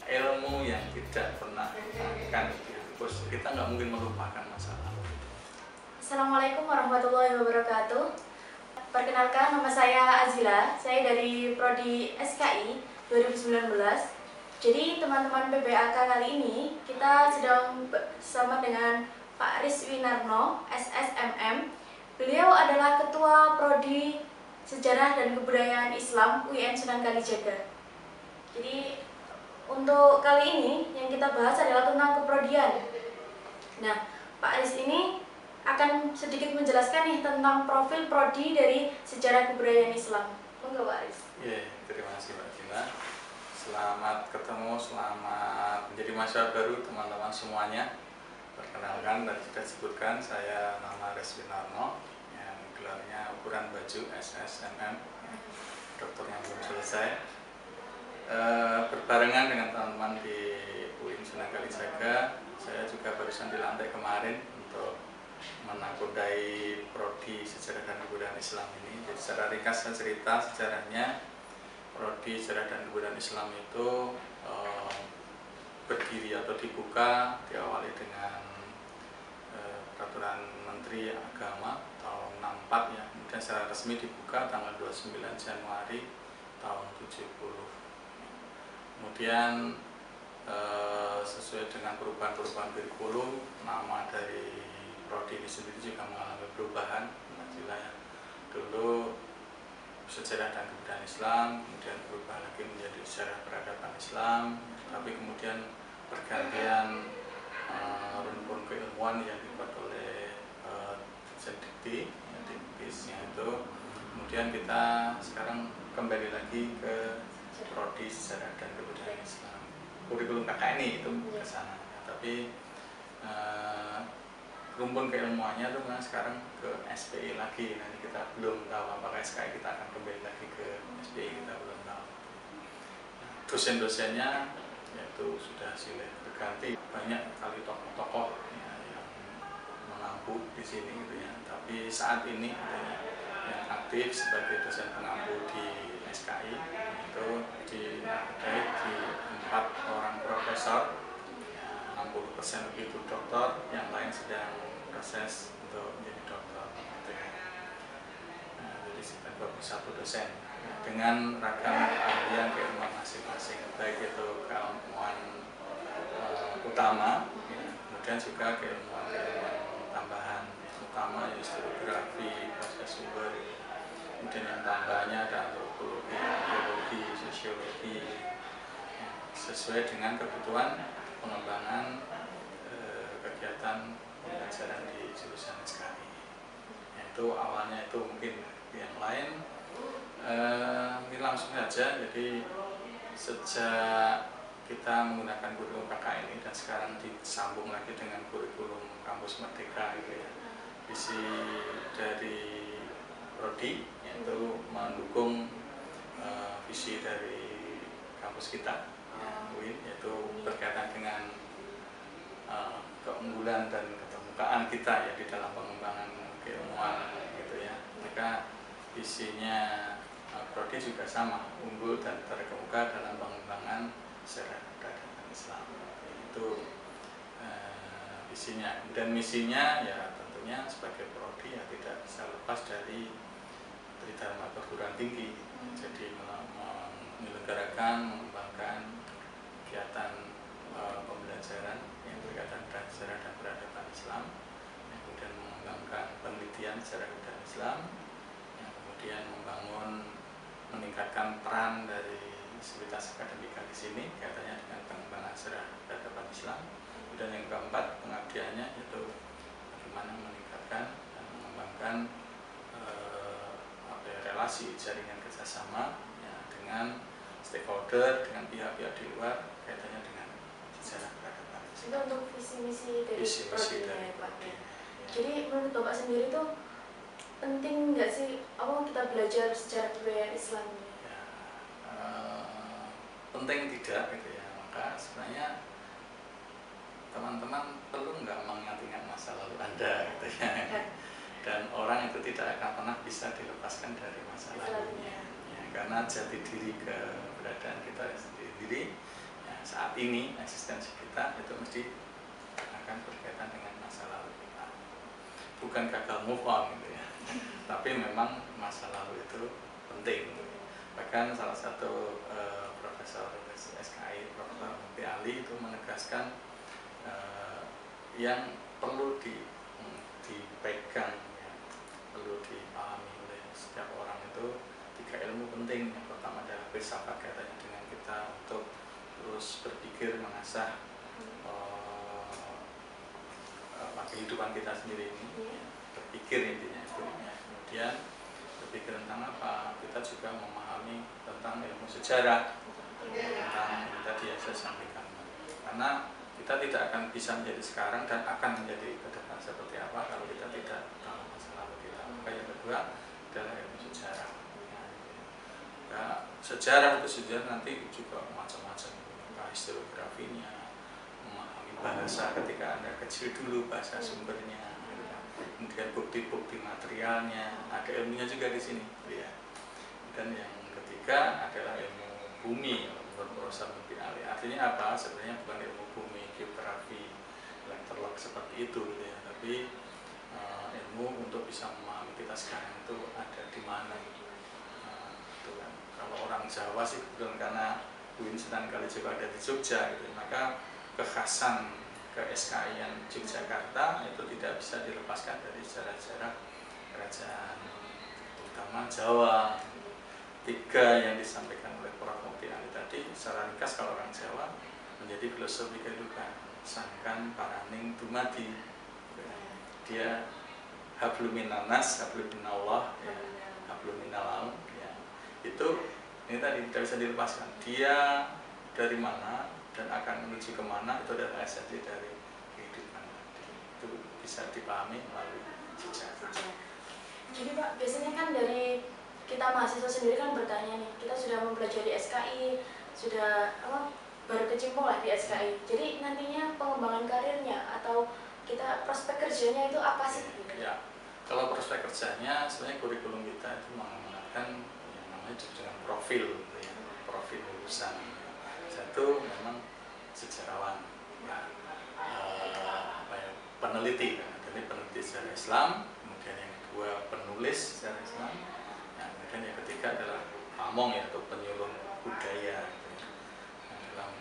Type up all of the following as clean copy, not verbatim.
Ilmu yang tidak pernah akan dihapus, kita nggak mungkin melupakan masa lalu. Assalamualaikum warahmatullahi wabarakatuh. Perkenalkan, nama saya Azila, saya dari Prodi SKI 2019. Jadi teman-teman PBAK kali ini kita sedang bersama dengan Pak Aris Winarno, SSMM. Beliau adalah Ketua Prodi Sejarah dan Kebudayaan Islam UIN Sunan Kalijaga. Jadi untuk kali ini yang kita bahas adalah tentang keprodian. Nah, Pak Aris ini akan sedikit menjelaskan nih tentang profil prodi dari Sejarah Kebudayaan Islam. Monggo Pak Aris. Terima kasih Mbak Gina. Selamat ketemu, selamat menjadi mahasiswa baru teman-teman semuanya. Perkenalkan, tadi sudah disebutkan, saya nama Aris Winarno, yang gelarnya ukuran baju SSMM, dokternya belum selesai. Berbarengan dengan teman-teman di UIN Sunan Kalijaga, saya juga barusan dilantik kemarin untuk menakodai Prodi Sejarah dan Kebudayaan Islam ini. Jadi secara ringkas saya cerita sejarahnya. Prodi Sejarah dan Kebudayaan Islam itu berdiri atau dibuka diawali dengan peraturan Menteri Agama tahun 64 ya. Kemudian secara resmi dibuka tanggal 29 Januari tahun 70. Kemudian sesuai dengan perubahan-perubahan kurikulum, nama dari prodi ini sendiri juga mengalami perubahan. Dulu Sejarah dan Kebudayaan Islam, kemudian berubah lagi menjadi Sejarah Peradaban Islam, tapi kemudian pergantian rumpun keilmuan yang dibuat oleh Dikti, yaitu kemudian kita sekarang kembali lagi ke Prodi Sejarah dan Kebudayaan Islam. Kurikulum KKN itu ke sana, tapi rumpun keilmuannya itu kan sekarang ke SPI lagi. Nanti kita belum tahu apakah SKI kita akan kembali lagi ke SPI, kita belum tahu. Dosen-dosennya yaitu sudah silih berganti, banyak kali tokoh-tokoh ya, yang mengampu di sini gitu ya. Tapi saat ini yang aktif sebagai dosen pengampu di SKI itu dinamai di 4 orang profesor, 60% itu doktor, yang lain sedang proses untuk menjadi doktor. Jadi sekitar 21 dosen dengan ragam keahlian keilmuan masing-masing, baik itu keilmuan utama, kemudian juga keilmuan tambahan utama, yaitu historiografi, proses sumber, kemudian yang tambahannya ada antropologi, geologi, sosiologi, sesuai dengan kebutuhan pengembangan kegiatan pembelajaran di jurusan SKI. Itu awalnya itu mungkin yang lain, mungkin langsung saja. Jadi sejak kita menggunakan kurikulum KKN ini dan sekarang disambung lagi dengan kurikulum Kampus Merdeka gitu ya. Visi dari Prodi yaitu mendukung visi dari kampus kita, UIN, yaitu berkaitan dengan keunggulan dan keterbukaan kita ya di dalam pengembangan keilmuan gitu ya. Maka visinya Prodi juga sama, unggul dan terkemuka dalam pengembangan sejarah peradaban Islam. Itu visinya. Dan misinya ya tentunya sebagai Prodi ya tidak bisa lepas dari Tridharma Perguruan Tinggi. Jadi menyelenggarakan, mengembangkan kegiatan pembelajaran yang berkaitan dengan sejarah dan peradaban Islam, yang kemudian mengembangkan penelitian sejarah dan Islam, yang kemudian meningkatkan peran dari sivitas akademika di sini kaitannya dengan pengembangan sejarah peradaban Islam. Dan yang keempat, pengabdiannya yaitu bagaimana meningkatkan dan mengembangkan relasi jaringan kerjasama ya, dengan stakeholder, dengan pihak-pihak di luar kaitannya dengan sejarah peradaban. Itu untuk visi misi dari prodinya ya Pak. Ya. Jadi menurut Bapak sendiri tuh penting nggak sih kita belajar sejarah kebudayaan Islam ini? Ya, penting tidak gitu ya. Maka sebenarnya teman-teman perlu nggak mengingat-ingat masa lalu Anda gitu ya. Dan orang itu tidak akan pernah bisa dilepaskan dari masa lalunya. karena jati diri keberadaan kita sendiri ya, saat ini eksistensi kita itu mesti akan berkaitan dengan masa lalu kita, bukan gagal move on gitu ya, tapi memang masa lalu itu penting. Bahkan salah satu profesor SKI, Profesor Mukti Ali itu menegaskan yang perlu dipegang ya, perlu dipahami oleh setiap orang itu 3 ilmu penting. Yang pertama adalah filsafat, kaitannya dengan kita untuk terus berpikir, mengasah kehidupan kita sendiri ini, ya, berpikir intinya itu. Ya. Kemudian berpikir tentang apa? Kita juga memahami tentang ilmu sejarah, tentang yang tadi yang saya sampaikan. Karena kita tidak akan bisa menjadi sekarang dan akan menjadi ke depan seperti apa kalau kita tidak tahu masa lalu kita. Maka yang kedua adalah ilmu sejarah. Ya, sejarah itu sejarah nanti juga macam-macam, historiografinya, memahami bahasa ketika Anda kecil dulu, bahasa sumbernya, kemudian bukti-bukti materialnya, ada ilmunya juga di sini. Ya. Dan yang ketiga adalah ilmu bumi, menurut Profesor Mukti Ali. Artinya apa? Sebenarnya bukan ilmu bumi, geografi, elektrolog seperti itu, gitu ya. Tapi ilmu untuk bisa memahami kita sekarang itu ada di mana. Itu kan. Kalau orang Jawa sih kebetulan karena UIN Sunan Kalijaga ada di Jogja, gitu, maka kekhasan ke-SKI-an Yogyakarta itu tidak bisa dilepaskan dari sejarah-sejarah kerajaan, terutama Jawa. 3 yang disampaikan oleh Prof. Mukti Ali tadi secara ringkas kalau orang Jawa menjadi filosofi kehidupan, sangkan paraning dumadi, dia hablum minanas, hablum minallah, ya, hablum minalaum, ya. Itu ini tadi tidak bisa dilepaskan. Dia dari mana dan akan menuju kemana, itu adalah esensi dari kehidupan. Itu bisa dipahami melalui sejarah. Jadi Pak, biasanya kan dari kita mahasiswa sendiri kan bertanya nih, kita sudah mempelajari SKI, sudah baru kecimpung lah di SKI. Jadi nantinya pengembangan karirnya atau kita prospek kerjanya itu apa sih? Ya, kalau prospek kerjanya sebenarnya kurikulum kita itu menggunakan yang namanya dengan profil, ya, profil lulusan. Satu memang sejarawan, ya, peneliti, kan? Jadi peneliti sejarah Islam. Kemudian yang kedua penulis sejarah Islam. Dan yang ketiga adalah pamong, yaitu penyuluh budaya. Nah,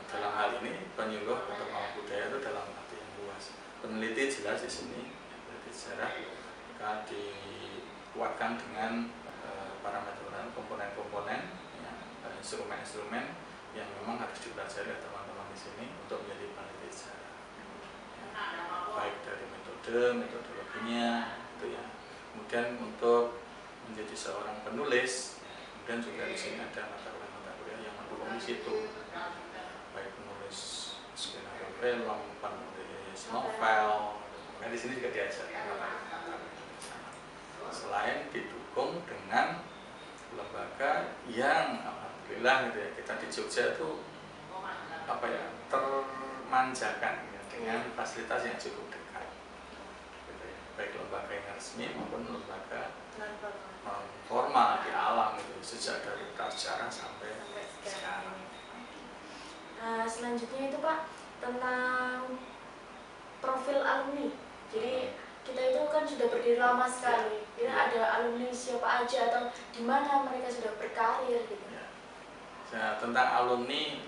dalam hal ini penyuluh atau pamong budaya itu dalam arti yang luas. Peneliti jelas di sini, peneliti sejarah, maka dikuatkan dengan parameter komponen-komponen, ya, instrumen-instrumen yang memang harus dipelajari oleh teman-teman di sini untuk menjadi peneliti sejarah. Ya, baik dari metodologinya, itu ya. Kemudian untuk menjadi seorang penulis, kemudian juga di sini ada mata kuliah yang mendukung di situ, baik penulis skenario film, penulis novel, nah di sini juga diajar. Selain didukung dengan lembaga yang alhamdulillah gitu ya, kita di Jogja itu termanjakan ya, dengan fasilitas yang cukup dekat, gitu ya. Baik lembaga yang resmi maupun lembaga formal di alam itu, sejak dari prasejarah sampai sekarang. Selanjutnya itu Pak, tentang profil alumni. Jadi kita itu kan sudah berdiri lama sekali. Kira ada alumni siapa aja atau di mana mereka sudah berkarir gitu. Ya. Ya, tentang alumni,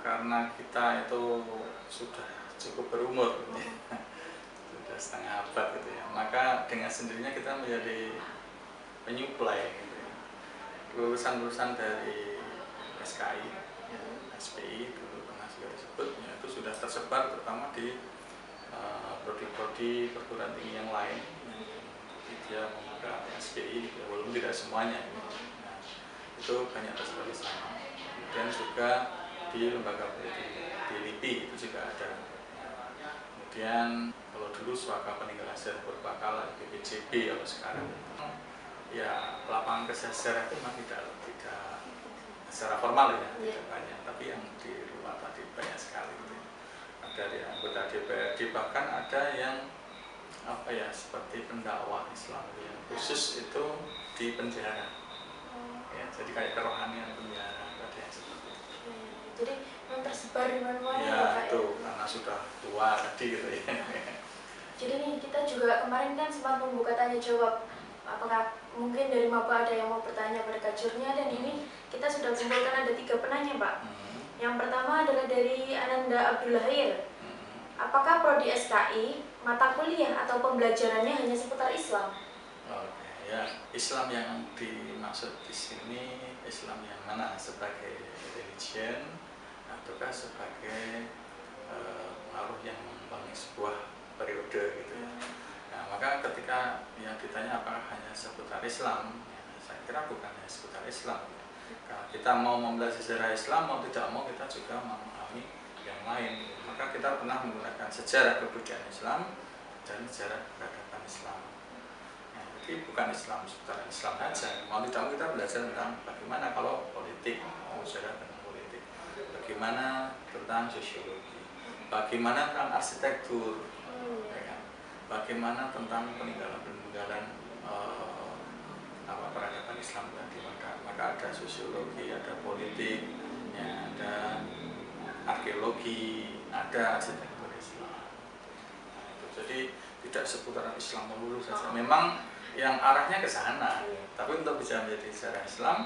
karena kita itu sudah cukup berumur, gitu ya. Sudah setengah abad gitu ya. Maka dengan sendirinya kita menjadi penyuplai gitu ya. Lulusan-lulusan dari SKI, ya, SPI dulu pernah juga disebut, ya, itu sudah tersebar terutama di prodi-prodi perguruan tinggi yang lain. Dia membuka SPI, ya, walaupun tidak semuanya. Ya. Nah, itu banyak tersebar di sana. Kemudian juga di lembaga pendidikan di LIPI itu juga ada. Kemudian kalau dulu Swaka Peninggalan Sejarah Purbakala, BPJB, kalau sekarang ya lapangan sejarah itu memang tidak secara formal ya, tidak banyak, tapi yang di luar tadi banyak sekali gitu. Ada dari anggota DPRD, bahkan ada yang seperti pendakwah Islam yang khusus itu di penjara ya, jadi kayak kerohanian dunia ada yang seperti itu. Jadi memang tersebar di mana-mana Ya, Pak itu ya. karena sudah tua tadi gitu ya. Jadi nih kita juga kemarin kan sempat membuka tanya jawab. Apakah mungkin dari maba ada yang mau bertanya pada kajurnya, dan ini kita sudah kumpulkan ada 3 penanya Pak. Yang pertama adalah dari Ananda Abdullah. Apakah prodi SKI mata kuliah atau pembelajarannya hanya seputar Islam? Oke, ya Islam yang dimaksud di sini Islam yang mana, sebagai religion ataukah sebagai pengaruh yang membangun sebuah periode gitu ya. Nah, maka ketika yang ditanya apakah hanya seputar Islam, ya, saya kira bukan hanya seputar Islam. Kalau kita mau membelajar sejarah Islam, mau tidak mau kita juga memahami yang lain. Maka kita pernah menggunakan sejarah kebudayaan Islam dan sejarah peradaban Islam. Nah, jadi bukan Islam seputar Islam saja. Mau tidak mau kita belajar tentang bagaimana kalau politik, sejarah tentang politik, bagaimana tentang sosiologi, bagaimana tentang arsitektur, ya kan? Bagaimana tentang peninggalan-peninggalan peradaban Islam tadi. Maka ada sosiologi, ada politik, ya, ada arkeologi, ada arsitektur Islam. Nah, itu. Jadi tidak seputaran Islam melulu saja. Memang yang arahnya ke sana. Tapi untuk bisa menjadi sejarah Islam,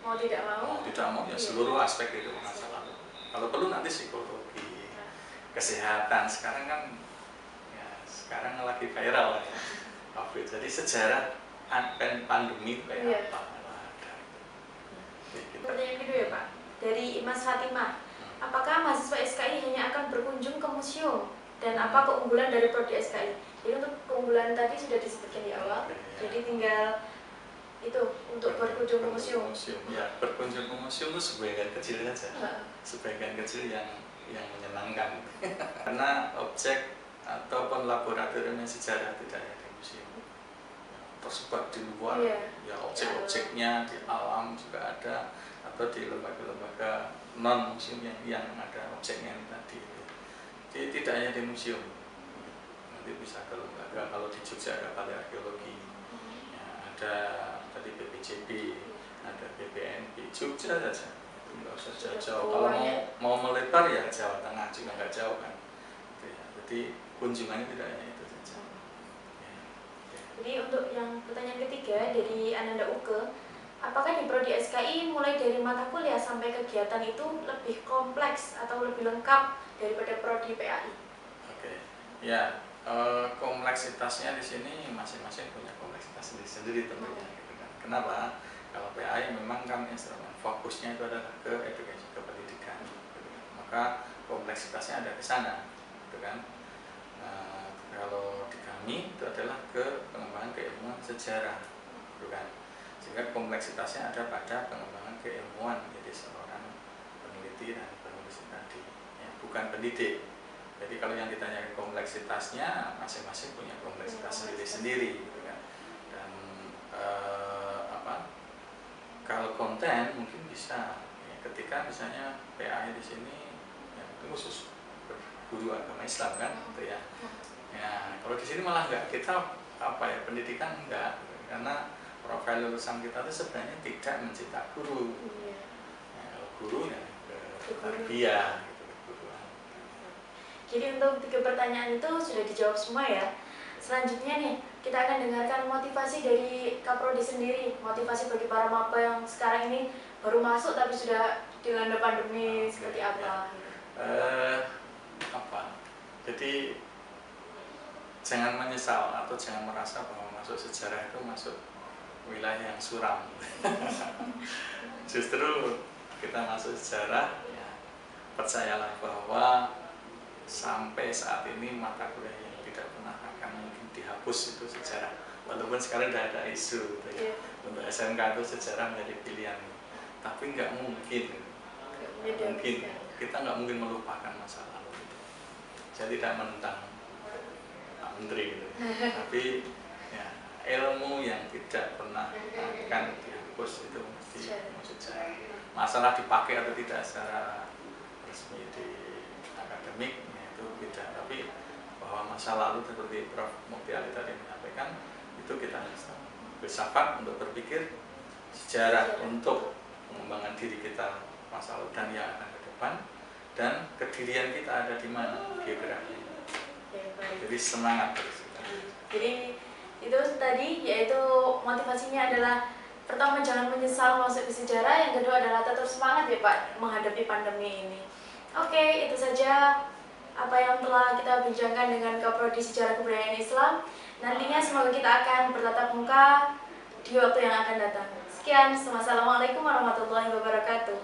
mau tidak mau ya seluruh aspek itu masa lalu. Kalau perlu nanti psikologi, kesehatan. Sekarang kan ya sekarang lagi viral ya, COVID. Jadi sejarah pandemi itu kayak apa? Pertanyaan kedua ya Pak, dari Imas Fatimah. Apakah mahasiswa SKI hanya akan berkunjung ke museum? Dan apa keunggulan dari prodi SKI? Jadi untuk keunggulan tadi sudah disebutkan di awal. Jadi tinggal itu untuk berkunjung ke museum. Ya, berkunjung ke museum itu sebagian kecil saja. Sebagian kecil yang menyenangkan. Karena objek ataupun laboratorium sejarah tidak ada di museum. Tersebar di luar. Ya, objek-objeknya di alam juga ada, atau di lembaga-lembaga non museum yang ada objeknya tadi. Jadi tidak hanya di museum, nanti bisa ke lembaga. Kalau di Jogja ada Balai Arkeologi, ya, ada tadi BPJB, ada BPNB, Jogja saja, itu nggak usah jauh-jauh. Kalau mau melebar ya Jawa Tengah juga nggak jauh kan. Jadi kunjungannya tidak hanya itu saja. Jadi untuk yang pertanyaan ketiga dari Ananda Uke, apakah di prodi SKI mulai dari mata kuliah sampai kegiatan itu lebih kompleks atau lebih lengkap daripada prodi PAI? Oke, ya kompleksitasnya di sini masing-masing punya kompleksitas sendiri tentunya. Gitu kan. Kenapa? Kalau PAI memang kan instrumen fokusnya itu adalah ke edukasi, ke pendidikan. Gitu kan. Maka kompleksitasnya ada ke sana, gitu kan. Kalau di kami itu adalah ke pengembangan keilmuan sejarah, gitu kan. Sehingga kompleksitasnya ada pada pengembangan keilmuan menjadi seorang peneliti dan penulis tadi, ya, bukan pendidik. Jadi kalau yang ditanyakan kompleksitasnya, masing-masing punya kompleksitas sendiri-sendiri, gitu kan. Dan kalau konten mungkin bisa, ya, ketika misalnya PAI di sini, ya, itu khusus guru agama Islam kan, gitu ya. Ya, kalau di sini malah enggak, kita pendidikan enggak, karena profil lulusan kita itu sebenarnya tidak mencetak guru. Ya, kalau guru ya ke tarbiyah gitu, keguruan. Jadi untuk 3 pertanyaan itu sudah dijawab semua ya. Selanjutnya nih, kita akan dengarkan motivasi dari Kaprodi sendiri, motivasi bagi para maba yang sekarang ini baru masuk tapi sudah dilanda pandemi seperti apa? Jadi jangan menyesal atau jangan merasa bahwa masuk sejarah itu masuk wilayah yang suram. Justru kita masuk sejarah, ya, percayalah bahwa sampai saat ini mata kuliah yang tidak pernah akan mungkin dihapus itu sejarah. Walaupun sekarang tidak ada isu, gitu ya. Untuk SMK itu sejarah menjadi pilihan, tapi nggak mungkin, kita nggak mungkin melupakan masa lalu. Saya tidak menentang Pak Menteri, gitu. Tapi ya, ilmu yang tidak pernah akan dihapus itu mesti sejarah. Masalah dipakai atau tidak secara resmi di akademik, ya, itu beda. Tapi bahwa masa lalu seperti Prof. Mukti Ali tadi menyampaikan, itu kita harus bersabar untuk berpikir sejarah untuk pengembangan diri kita masa lalu dan yang akan ke depan, dan kedirian kita ada di mana, geografi. Jadi semangat terus. Jadi itu tadi, yaitu motivasinya adalah pertama jangan menyesal masuk ke sejarah, yang kedua adalah tetap semangat ya Pak menghadapi pandemi ini. Oke, itu saja apa yang telah kita bincangkan dengan Kaprodi Sejarah Kebudayaan Islam. Nantinya semoga kita akan bertatap muka di waktu yang akan datang. Sekian, wassalamualaikum warahmatullahi wabarakatuh.